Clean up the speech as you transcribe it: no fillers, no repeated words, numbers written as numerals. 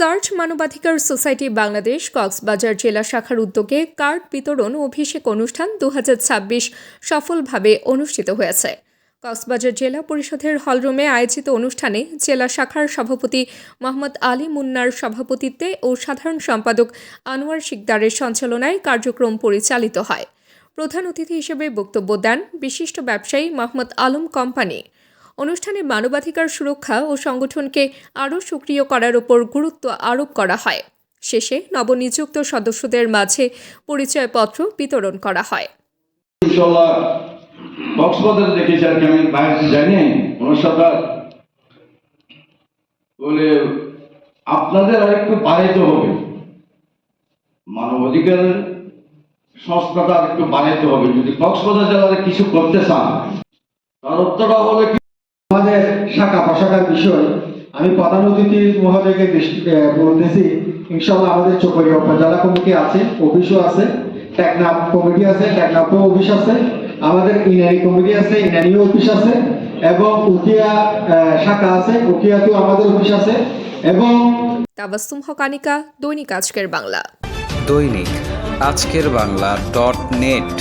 Search মানবাধিকার society Bangladesh Cox's Bazar জেলা শাখার উদ্যোগে কার্ড বিতরণ ও অভিষেক অনুষ্ঠান 2026 সফলভাবে অনুষ্ঠিত হয়েছে। কক্সবাজার জেলা পরিষদের হলরুমে আয়োজিত অনুষ্ঠানে জেলা শাখার সভাপতি মোহাম্মদ আলী মুন্নার সভাপতিত্বে ও সাধারণ সম্পাদক আনোয়ার শিকদারের সঞ্চালনায় কার্যক্রম পরিচালিত হয়। প্রধান অতিথি হিসেবে বক্তব্য দেন বিশিষ্ট ব্যবসায়ী মোহাম্মদ আলম কোম্পানি। অনুষ্ঠানে মানবাধিকার সুরক্ষা ও সংগঠনকে আরও সক্রিয় করার উপর গুরুত্ব আরোপ করা হয়। শেষে নবনিযুক্ত সদস্যদের মাঝে পরিচয়পত্র বিতরণ করা হয়। ইনশাআল্লাহ কক্সবাজার দেখেছি আর কি, আমি বাইরে জানি অনুষ্ঠানটা বলে আপনাদের আরেকটু বাড়াইতে হবে, মানবাধিকার সংস্থাটা আরেকটু বাড়াইতে হবে যদি কক্সবাজার জেলাতে কিছু করতে চান। তার উত্তরটা হলো কি, আমাদের শাখা প্রশাখার বিষয় আমি প্রধান অতিথি মহোদয়কে বলতেছি। ইনশাআল্লাহ আমাদের চকরিয়া উপজেলা কমিটি আছে, অফিসও আছে, টেকনাফ কমিটি আছে, টেকনাফ অফিস আছে, আমাদের ইনানি কমিটি আছে, ইনানি অফিস আছে, এবং উকিয়া শাখা আছে, উকিয়াতেও আমাদের অফিস আছে। এবং তাবাসসুম হকানিকা, দৈনিক আজকের বাংলা। দৈনিক আজকের বাংলা .net